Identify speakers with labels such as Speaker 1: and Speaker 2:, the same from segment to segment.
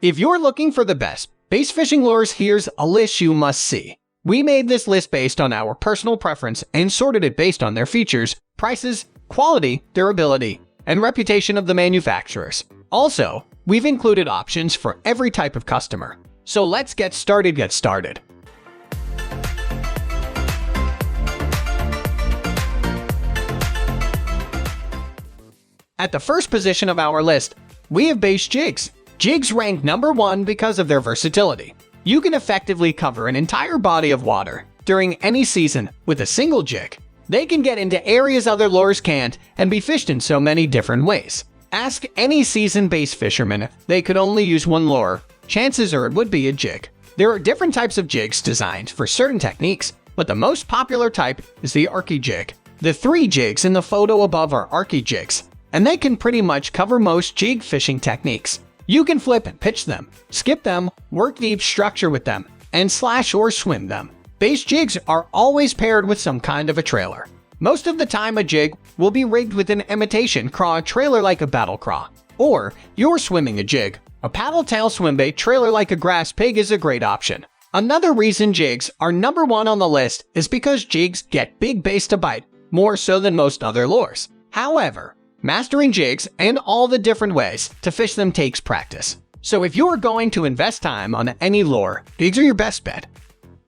Speaker 1: If you're looking for the best bass fishing lures, here's a list you must see. We made this list based on our personal preference and sorted it based on their features, prices, quality, durability, and reputation of the manufacturers. Also, we've included options for every type of customer. So let's get started. At the first position of our list, we have bass jigs. Jigs rank number 1 because of their versatility. You can effectively cover an entire body of water during any season with a single jig. They can get into areas other lures can't and be fished in so many different ways. Ask any seasoned bass fisherman if they could only use one lure. Chances are it would be a jig. There are different types of jigs designed for certain techniques, but the most popular type is the Arky jig. The 3 jigs in the photo above are Arky jigs, and they can pretty much cover most jig fishing techniques. You can flip and pitch them, skip them, work deep structure with them, and slash or swim them. Bass jigs are always paired with some kind of a trailer. Most of the time a jig will be rigged with an imitation craw trailer like a battle craw. Or you're swimming a jig. A paddle tail swimbait trailer like a grass pig is a great option. Another reason jigs are number 1 on the list is because jigs get big bass to bite, more so than most other lures. However, mastering jigs and all the different ways to fish them takes practice. So if you're going to invest time on any lure, jigs are your best bet.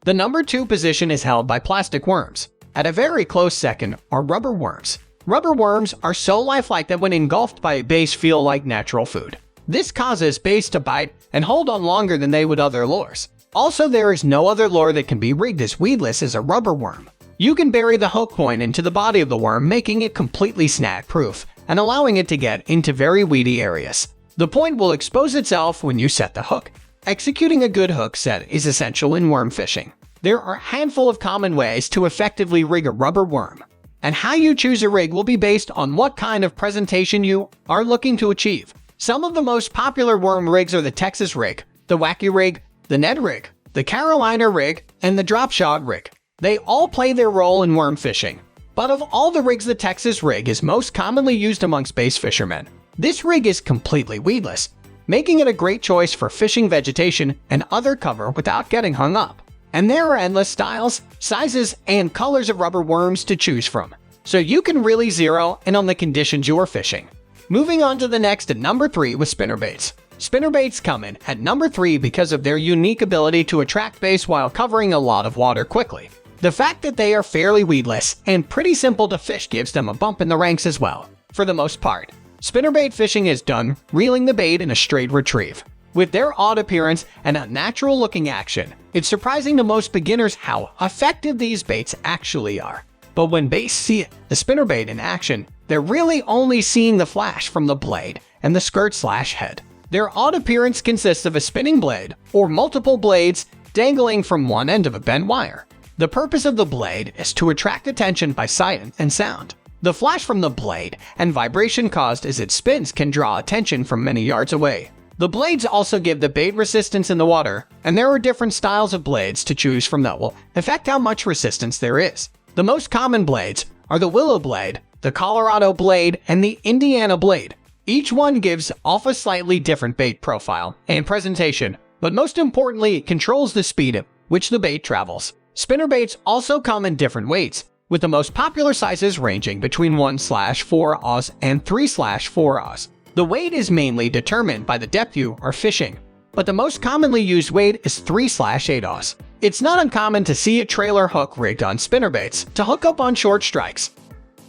Speaker 1: The number 2 position is held by plastic worms. At a very close second are rubber worms. Rubber worms are so lifelike that when engulfed by a bass feel like natural food. This causes bass to bite and hold on longer than they would other lures. Also, there is no other lure that can be rigged as weedless as a rubber worm. You can bury the hook point into the body of the worm, making it completely snag-proof and allowing it to get into very weedy areas. The point will expose itself when you set the hook. Executing a good hook set is essential in worm fishing. There are a handful of common ways to effectively rig a rubber worm, and how you choose a rig will be based on what kind of presentation you are looking to achieve. Some of the most popular worm rigs are the Texas rig, the Wacky rig, the Ned rig, the Carolina rig, and the drop shot rig. They all play their role in worm fishing. But of all the rigs, the Texas rig is most commonly used amongst bass fishermen. This rig is completely weedless, making it a great choice for fishing vegetation and other cover without getting hung up. And there are endless styles, sizes, and colors of rubber worms to choose from, so you can really zero in on the conditions you're fishing. Moving on to the next at number 3 with spinnerbaits. Spinnerbaits come in at number 3 because of their unique ability to attract bass while covering a lot of water quickly. The fact that they are fairly weedless and pretty simple to fish gives them a bump in the ranks as well. For the most part, spinnerbait fishing is done reeling the bait in a straight retrieve. With their odd appearance and unnatural looking action, it's surprising to most beginners how effective these baits actually are. But when bass see the spinnerbait in action, they're really only seeing the flash from the blade and the skirt/head. Their odd appearance consists of a spinning blade or multiple blades dangling from one end of a bent wire. The purpose of the blade is to attract attention by sight and sound. The flash from the blade and vibration caused as it spins can draw attention from many yards away. The blades also give the bait resistance in the water, and there are different styles of blades to choose from that will affect how much resistance there is. The most common blades are the willow blade, the Colorado blade, and the Indiana blade. Each one gives off a slightly different bait profile and presentation, but most importantly, it controls the speed at which the bait travels. Spinnerbaits also come in different weights, with the most popular sizes ranging between 1/4 Oz and 3/4 Oz. The weight is mainly determined by the depth you are fishing, but the most commonly used weight is 3/8 Oz. It's not uncommon to see a trailer hook rigged on spinnerbaits to hook up on short strikes.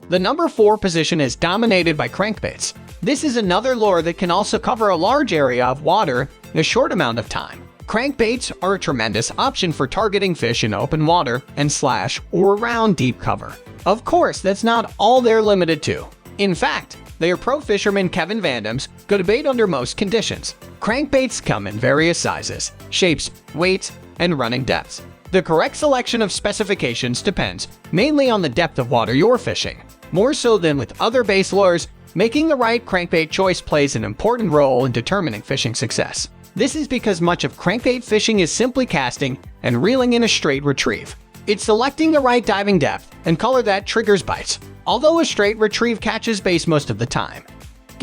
Speaker 1: The number 4 position is dominated by crankbaits. This is another lure that can also cover a large area of water in a short amount of time. Crankbaits are a tremendous option for targeting fish in open water and slash or around deep cover. Of course, that's not all they're limited to. In fact, they are pro fisherman Kevin Vandam's good bait under most conditions. Crankbaits come in various sizes, shapes, weights, and running depths. The correct selection of specifications depends mainly on the depth of water you're fishing. More so than with other bass lures, making the right crankbait choice plays an important role in determining fishing success. This is because much of crankbait fishing is simply casting and reeling in a straight retrieve. It's selecting the right diving depth and color that triggers bites, although a straight retrieve catches bass most of the time.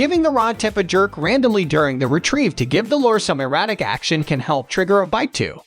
Speaker 1: Giving the rod tip a jerk randomly during the retrieve to give the lure some erratic action can help trigger a bite too.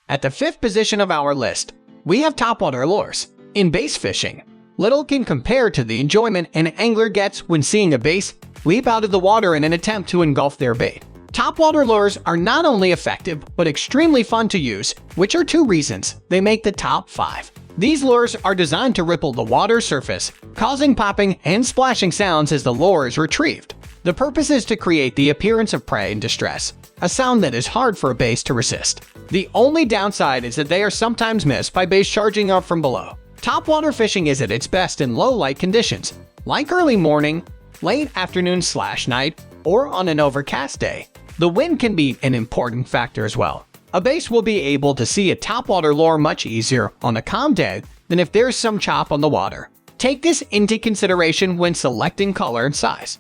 Speaker 1: At the 5th position of our list, we have topwater lures. In bass fishing, little can compare to the enjoyment an angler gets when seeing a bass leap out of the water in an attempt to engulf their bait. Topwater lures are not only effective, but extremely fun to use, which are 2 reasons they make the top 5. These lures are designed to ripple the water surface, causing popping and splashing sounds as the lure is retrieved. The purpose is to create the appearance of prey in distress, a sound that is hard for a bass to resist. The only downside is that they are sometimes missed by bass charging up from below. Topwater fishing is at its best in low light conditions, like early morning, late afternoon/night, or on an overcast day. The wind can be an important factor as well. A bass will be able to see a topwater lure much easier on a calm day than if there's some chop on the water. Take this into consideration when selecting color and size.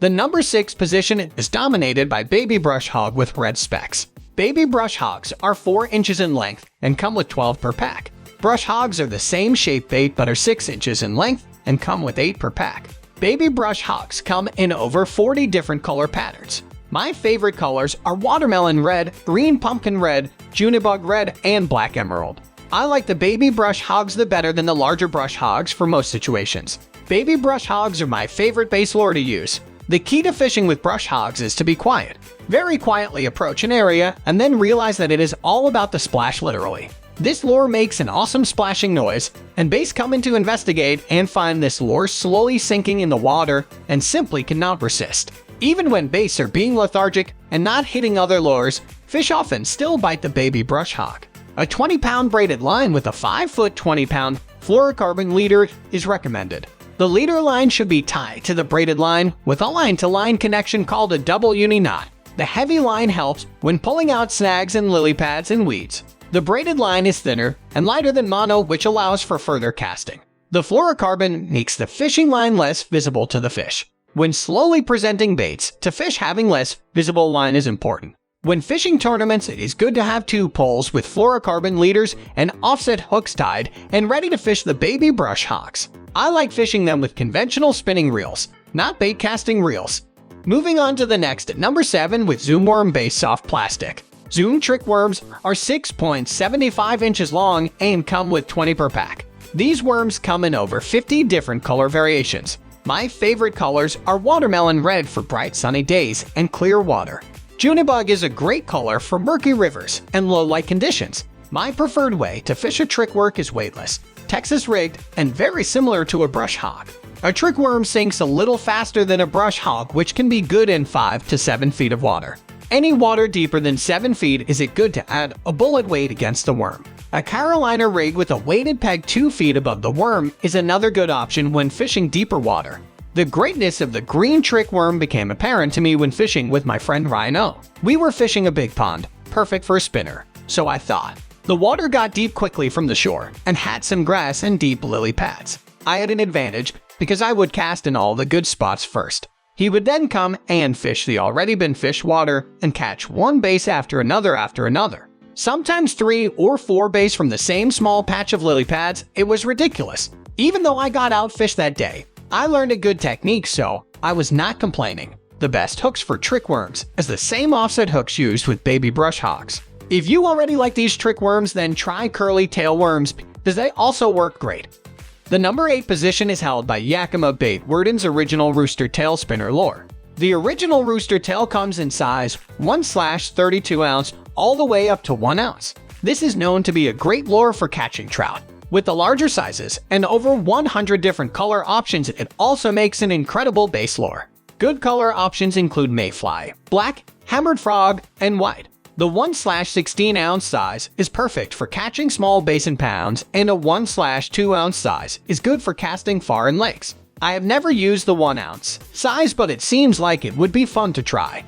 Speaker 1: The number 6 position is dominated by baby brush hog with red specks. Baby brush hogs are 4 inches in length and come with 12 per pack. Brush hogs are the same shape bait but are 6 inches in length and come with 8 per pack. Baby brush hogs come in over 40 different color patterns. My favorite colors are watermelon red, green pumpkin red, junibug red, and black emerald. I like the baby brush hogs the better than the larger brush hogs for most situations. Baby brush hogs are my favorite bass lure to use. The key to fishing with brush hogs is to be quiet. Very quietly approach an area and then realize that it is all about the splash literally. This lure makes an awesome splashing noise, and bass come in to investigate and find this lure slowly sinking in the water and simply cannot resist. Even when bass are being lethargic and not hitting other lures, fish often still bite the baby brush hog. A 20-pound braided line with a 5-foot 20-pound fluorocarbon leader is recommended. The leader line should be tied to the braided line with a line-to-line connection called a double uni knot. The heavy line helps when pulling out snags and lily pads and weeds. The braided line is thinner and lighter than mono, which allows for further casting. The fluorocarbon makes the fishing line less visible to the fish. When slowly presenting baits to fish, having less visible line is important. When fishing tournaments, it is good to have 2 poles with fluorocarbon leaders and offset hooks tied and ready to fish the baby brush hogs. I like fishing them with conventional spinning reels, not bait casting reels. Moving on to the next at number 7 with Zoom worm base soft plastic. Zoom trick worms are 6.75 inches long and come with 20 per pack. These worms come in over 50 different color variations. My favorite colors are watermelon red for bright sunny days and clear water. Junibug is a great color for murky rivers and low light conditions. My preferred way to fish a trick work is weightless, Texas rigged, and very similar to a brush hog. A trick worm sinks a little faster than a brush hog, which can be good in 5 to 7 feet of water. Any water deeper than 7 feet is it good to add a bullet weight against the worm. A Carolina rig with a weighted peg 2 feet above the worm is another good option when fishing deeper water. The greatness of the green trick worm became apparent to me when fishing with my friend Rhino. We were fishing a big pond, perfect for a spinner, so I thought. The water got deep quickly from the shore and had some grass and deep lily pads. I had an advantage because I would cast in all the good spots first. He would then come and fish the already been fished water and catch one bass after another. Sometimes 3 or 4 bass from the same small patch of lily pads. It was ridiculous. Even though I got outfished that day, I learned a good technique, so I was not complaining. The best hooks for trick worms is the same offset hooks used with baby brush hogs. If you already like these trick worms, then try curly tail worms because they also work great. The number 8 position is held by Yakima Bait Worden's original rooster tail spinner lure. The original rooster tail comes in size 1/32 ounce all the way up to 1 ounce. This is known to be a great lure for catching trout. With the larger sizes and over 100 different color options, it also makes an incredible base lure. Good color options include mayfly, black, hammered frog, and white. The 1/16 ounce size is perfect for catching small bass in pounds, and a 1/2 ounce size is good for casting far in lakes. I have never used the 1 ounce size, but it seems like it would be fun to try.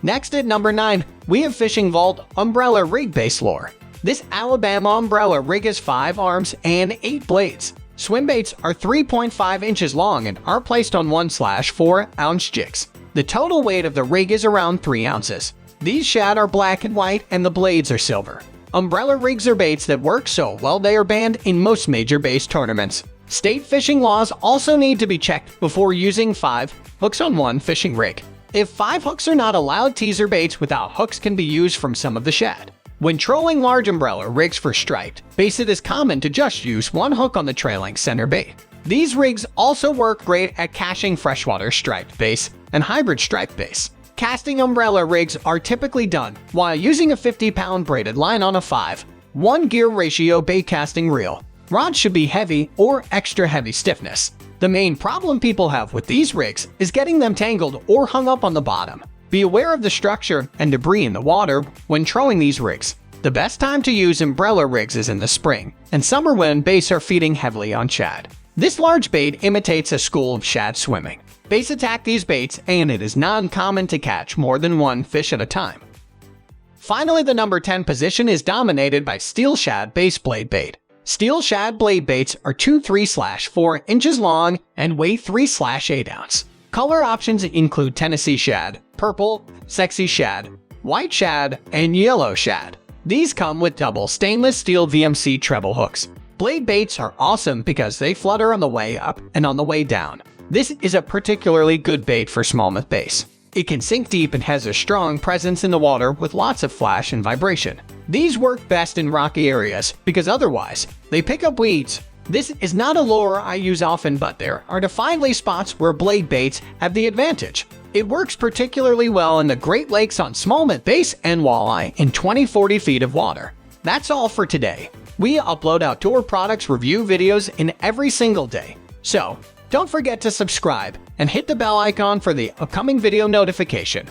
Speaker 1: Next at number 9, we have Fishing Vault Umbrella Rig Base Lure. This Alabama umbrella rig has 5 arms and 8 blades. Swim baits are 3.5 inches long and are placed on 1/4 ounce jigs. The total weight of the rig is around 3 ounces. These shad are black and white and the blades are silver. Umbrella rigs are baits that work so well they are banned in most major bass tournaments. State fishing laws also need to be checked before using 5 hooks on one fishing rig. If 5 hooks are not allowed, teaser baits without hooks can be used from some of the shad. When trolling large umbrella rigs for striped bass, it is common to just use 1 hook on the trailing center bait. These rigs also work great at caching freshwater striped bass and hybrid striped bass. Casting umbrella rigs are typically done while using a 50-pound braided line on a 5:1 gear ratio bait casting reel. Rods should be heavy or extra heavy stiffness. The main problem people have with these rigs is getting them tangled or hung up on the bottom. Be aware of the structure and debris in the water when trolling these rigs. The best time to use umbrella rigs is in the spring and summer when bass are feeding heavily on shad. This large bait imitates a school of shad swimming. Bass attack these baits, and it is not uncommon to catch more than 1 fish at a time. Finally, the number 10 position is dominated by steel shad bass blade bait. Steel shad blade baits are 2-3/4 inches long and weigh 3/8 ounce. Color options include Tennessee shad, purple, sexy shad, white shad, and yellow shad. These come with double stainless steel VMC treble hooks. Blade baits are awesome because they flutter on the way up and on the way down. This is a particularly good bait for smallmouth bass. It can sink deep and has a strong presence in the water with lots of flash and vibration. These work best in rocky areas because otherwise they pick up weeds. This is not a lure I use often, but there are definitely spots where blade baits have the advantage. It works particularly well in the Great Lakes on smallmouth bass and walleye in 20-40 feet of water. That's all for today. We upload outdoor products review videos in every single day. So, don't forget to subscribe and hit the bell icon for the upcoming video notification.